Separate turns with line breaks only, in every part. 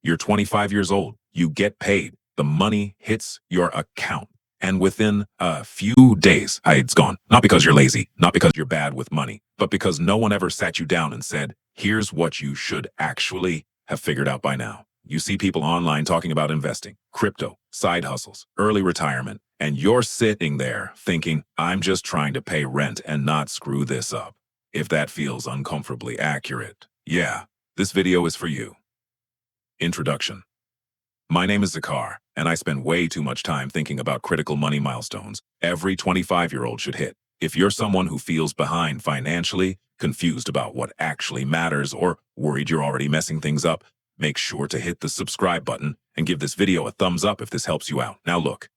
You're 25 years old. You get paid. The money hits your account. And within a few days, it's gone. Not because you're lazy, not because you're bad with money, but because no one ever sat you down and said, here's what you should actually have figured out by now. You see people online talking about investing, crypto, side hustles, early retirement, and you're sitting there thinking, I'm just trying to pay rent and not screw this up. If that feels uncomfortably accurate, yeah, this video is for you. Introduction. My name is Zakar, and I spend way too much time thinking about critical money milestones every 25-year-old should hit. If you're someone who feels behind financially, confused about what actually matters, or worried you're already messing things up, make sure to hit the subscribe button and give this video a thumbs up if this helps you out. Now look,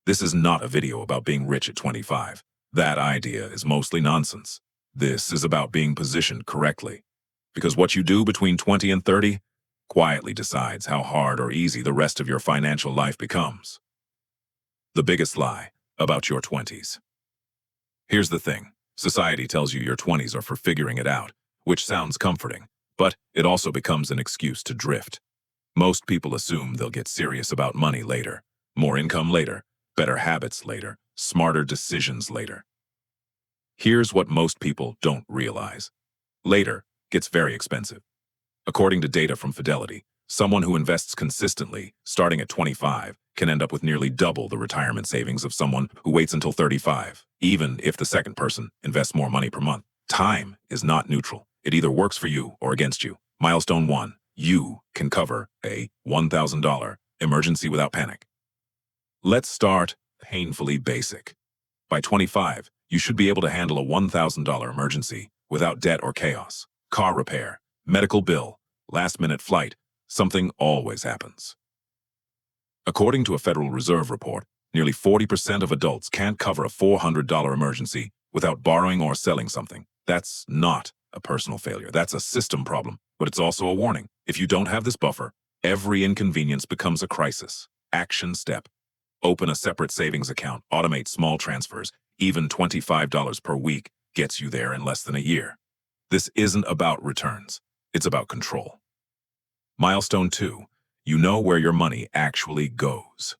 this is not a video about being rich at 25. That idea is mostly nonsense. This is about being positioned correctly. Because what you do between 20 and 30 quietly decides how hard or easy the rest of your financial life becomes. The biggest lie about your 20s. Here's the thing. Society tells you your 20s are for figuring it out, which sounds comforting, but it also becomes an excuse to drift. Most people assume they'll get serious about money later, more income later, better habits later, smarter decisions later. Here's what most people don't realize. Later gets very expensive. According to data from Fidelity, someone who invests consistently, starting at 25, can end up with nearly double the retirement savings of someone who waits until 35, even if the second person invests more money per month. Time is not neutral. It either works for you or against you. Milestone 1. You can cover a $1,000 emergency without panic. Let's start painfully basic. By 25, you should be able to handle a $1,000 emergency without debt or chaos. Car repair, medical bill, last-minute flight, something always happens. According to a Federal Reserve report, nearly 40% of adults can't cover a $400 emergency without borrowing or selling something. That's not a personal failure. That's a system problem, but it's also a warning. If you don't have this buffer, every inconvenience becomes a crisis. Action step. Open a separate savings account, automate small transfers. Even $25 per week gets you there in less than a year. This isn't about returns. It's about control. Milestone 2. You know where your money actually goes.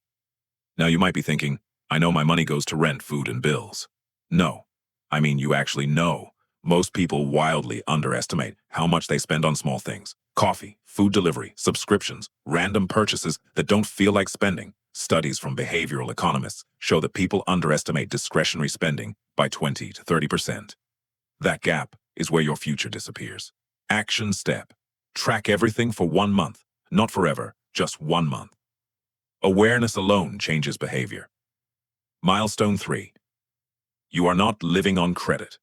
Now you might be thinking, I know my money goes to rent, food, and bills. No, I mean you actually know. Most people wildly underestimate how much they spend on small things. Coffee, food delivery, subscriptions, random purchases that don't feel like spending. Studies from behavioral economists show that people underestimate discretionary spending by 20 to 30%. That gap is where your future disappears. Action step. Track everything for 1 month, not forever, just 1 month. Awareness alone changes behavior. Milestone 3. You are not living on credit.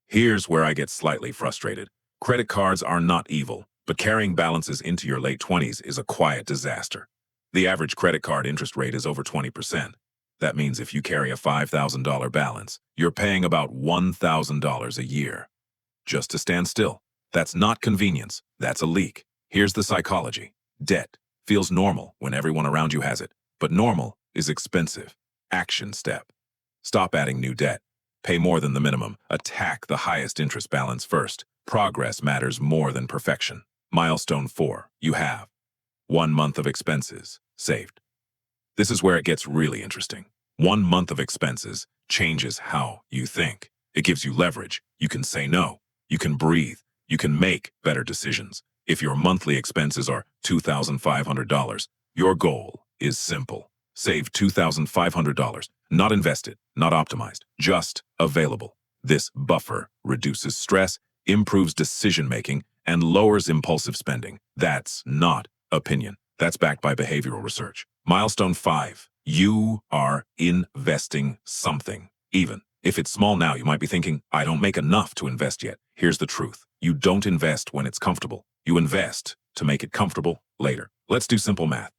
Here's where I get slightly frustrated. Credit cards are not evil, but carrying balances into your late 20s is a quiet disaster. The average credit card interest rate is over 20%. That means if you carry a $5,000 balance, you're paying about $1,000 a year. Just to stand still. That's not convenience, that's a leak. Here's the psychology. Debt feels normal when everyone around you has it, but normal is expensive. Action step. Stop adding new debt. Pay more than the minimum. Attack the highest interest balance first. Progress matters more than perfection. Milestone 4. You have 1 month of expenses saved. This is where it gets really interesting. 1 month of expenses changes how you think. It gives you leverage. You can say no. You can breathe. You can make better decisions. If your monthly expenses are $2,500, your goal is simple. Save $2,500, not invested, not optimized, just available. This buffer reduces stress, improves decision-making, and lowers impulsive spending. That's not opinion. That's backed by behavioral research. Milestone 5. You are investing something. Even if it's small now, you might be thinking, I don't make enough to invest yet. Here's the truth. You don't invest when it's comfortable. You invest to make it comfortable later. Let's do simple math.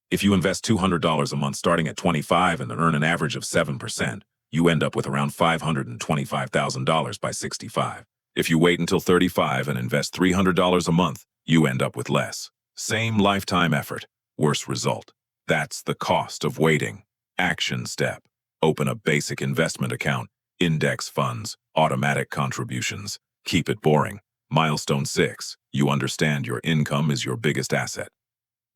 If you invest $200 a month starting at 25 and earn an average of 7%, you end up with around $525,000 by 65. If you wait until 35 and invest $300 a month, you end up with less. Same lifetime effort, worse result. That's the cost of waiting. Action step. Open a basic investment account, index funds, automatic contributions. Keep it boring. Milestone 6. You understand your income is your biggest asset.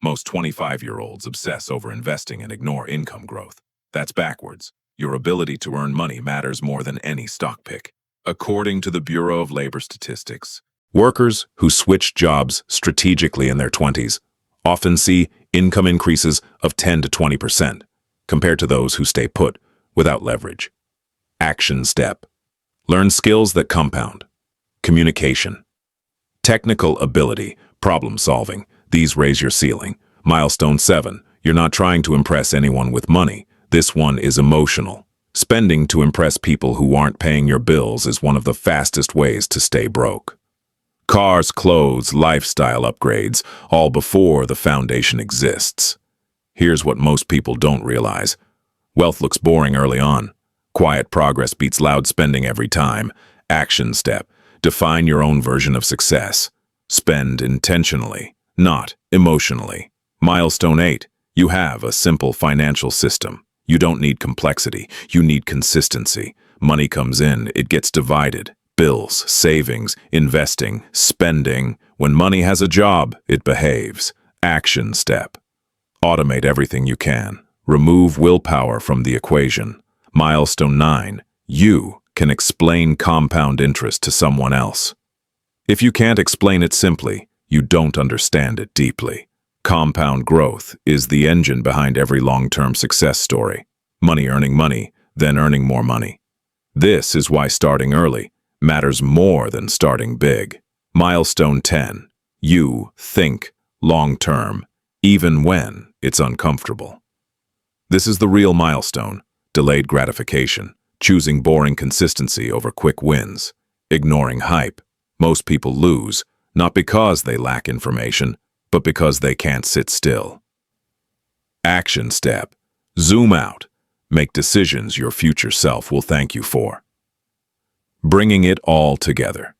Most 25-year-olds obsess over investing and ignore income growth. That's backwards. Your ability to earn money matters more than any stock pick. According to the Bureau of Labor Statistics, workers who switch jobs strategically in their 20s often see income increases of 10 to 20% compared to those who stay put without leverage. Action step. Learn skills that compound. Communication. Technical ability, problem solving. These raise your ceiling. Milestone 7. You're not trying to impress anyone with money. This one is emotional. Spending to impress people who aren't paying your bills is one of the fastest ways to stay broke. Cars, clothes, lifestyle upgrades, all before the foundation exists. Here's what most people don't realize. Wealth looks boring early on. Quiet progress beats loud spending every time. Action step. Define your own version of success. Spend intentionally, not emotionally. Milestone 8. You have a simple financial system. You don't need complexity. You need consistency. Money comes in, it gets divided. Bills, savings, investing, spending. When money has a job, it behaves. Action step. Automate everything you can. Remove willpower from the equation. Milestone 9. You can explain compound interest to someone else. If you can't explain it simply, you don't understand it deeply. Compound growth is the engine behind every long-term success story. Money earning money, then earning more money. This is why starting early matters more than starting big. Milestone 10. You think long-term, even when it's uncomfortable. This is the real milestone. Delayed gratification. Choosing boring consistency over quick wins. Ignoring hype. Most people lose, not because they lack information, but because they can't sit still. Action step. Zoom out. Make decisions your future self will thank you for. Bringing it all together.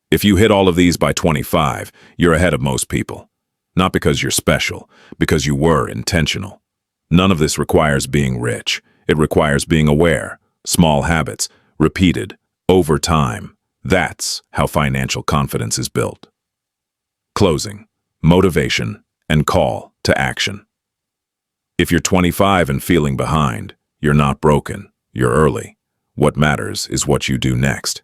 If you hit all of these by 25, you're ahead of most people. Not because you're special, because you were intentional. None of this requires being rich. It requires being aware, small habits, repeated, over time. That's how financial confidence is built. Closing, motivation, and call to action. If you're 25 and feeling behind, you're not broken, you're early. What matters is what you do next.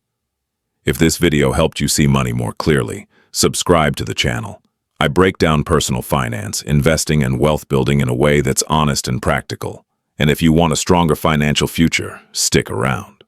If this video helped you see money more clearly, subscribe to the channel. I break down personal finance, investing, and wealth building in a way that's honest and practical. And if you want a stronger financial future, stick around.